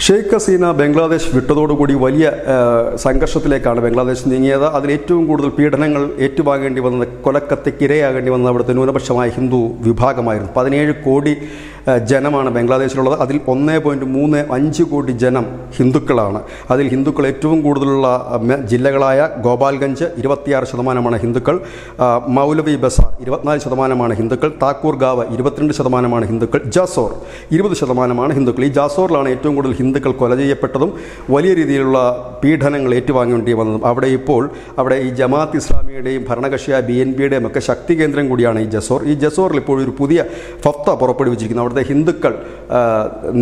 ഷെയ്ഖ് ഹസീന ബംഗ്ലാദേശ് വിട്ടതോടുകൂടി വലിയ സംഘർഷത്തിലേക്കാണ് ബംഗ്ലാദേശ് നീങ്ങിയത്. അതിൽ ഏറ്റവും കൂടുതൽ പീഡനങ്ങൾ ഏറ്റുവാങ്ങേണ്ടി വന്നത്, കൊലക്കത്തിക്കിരയാകേണ്ടി വന്നത് അവിടുത്തെ ന്യൂനപക്ഷമായ ഹിന്ദു വിഭാഗമായിരുന്നു. 17 കോടി ജനമാണ് ബംഗ്ലാദേശിലുള്ളത്. അതിൽ 1.35 കോടി ജനം ഹിന്ദുക്കളാണ്. അതിൽ ഹിന്ദുക്കൾ ഏറ്റവും കൂടുതലുള്ള ജില്ലകളായ ഗോപാൽഗഞ്ച് 26% ഹിന്ദുക്കൾ, മൗലവി ബസാർ 24% ഹിന്ദുക്കൾ, താക്കൂർഗാവ് 22% ഹിന്ദുക്കൾ, ജാസോർ 20% ഹിന്ദുക്കൾ. ഈ ജാസോറിലാണ് ഏറ്റവും കൂടുതൽ ഹിന്ദുക്കൾ കൊല ചെയ്യപ്പെട്ടതും വലിയ രീതിയിലുള്ള പീഡനങ്ങൾ ഏറ്റുവാങ്ങേണ്ടി വന്നതും. അവിടെ ഈ ജമാഅത്ത് ഇസ്ലാമിയുടെയും ഭരണകക്ഷിയായ BNPയുടെയും ഒക്കെ ശക്തി കേന്ദ്രം കൂടിയാണ് ഈ ജസോർ. ഈ ജസോറിൽ ഇപ്പോൾ ഒരു പുതിയ ഫത്വ പുറപ്പെടുവിച്ചിരിക്കുന്നു. അവിടുത്തെ ഹിന്ദുക്കൾ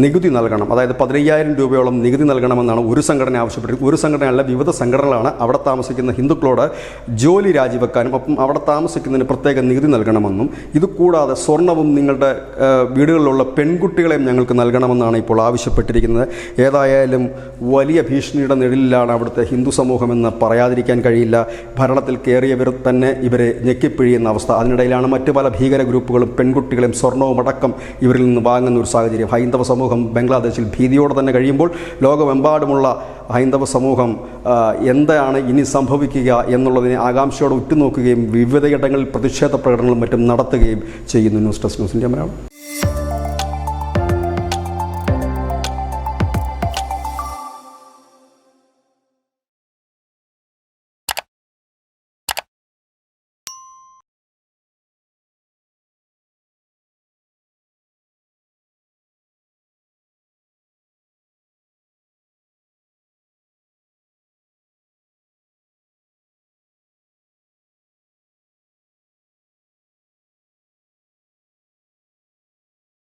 നികുതി നൽകണം, അതായത് 15,000 രൂപയോളം നികുതി നൽകണമെന്നാണ് ഒരു സംഘടന ആവശ്യപ്പെട്ടിരിക്കുന്നത്. ഒരു സംഘടനയല്ല, വിവിധ സംഘടനകളാണ് അവിടെ താമസിക്കുന്ന ഹിന്ദുക്കളോട് ജോലി രാജിവെക്കാനും ഒപ്പം അവിടെ താമസിക്കുന്നതിന് പ്രത്യേക നികുതി നൽകണമെന്നും, ഇതുകൂടാതെ സ്വർണവും നിങ്ങളുടെ വീടുകളിലുള്ള പെൺകുട്ടികളെയും ഞങ്ങൾക്ക് നൽകണമെന്നാണ് ഇപ്പോൾ ആവശ്യപ്പെട്ടിരിക്കുന്നത്. ഏതായാലും വലിയ ഭീഷണിയുടെ നിഴലിലാണ് അവിടുത്തെ ഹിന്ദു സമൂഹമെന്ന് പറയാതിരിക്കാൻ കഴിയില്ല. ഭരണത്തിൽ കയറിയവർ തന്നെ ഇവരെ ഞെക്കിപ്പിഴിയുന്ന അവസ്ഥ. അതിനിടയിലാണ് മറ്റു പല ഭീകര ഗ്രൂപ്പുകളും പെൺകുട്ടികളെയും സ്വർണവും അടക്കം ഇവരിൽ നിന്ന് വാങ്ങുന്ന ഒരു സാഹചര്യം. ഹൈന്ദവ സമൂഹം ബംഗ്ലാദേശിൽ ഭീതിയോടെ തന്നെ കഴിയുമ്പോൾ ലോകമെമ്പാടുമുള്ള ഹൈന്ദവ സമൂഹം എന്താണ് ഇനി സംഭവിക്കുക എന്നുള്ളതിനെ ആകാംക്ഷയോടെ ഉറ്റുനോക്കുകയും വിവിധയിടങ്ങളിൽ പ്രതിഷേധ പ്രകടനങ്ങളും മറ്റും നടത്തുകയും ചെയ്യുന്നു. News desk news India Malayalam.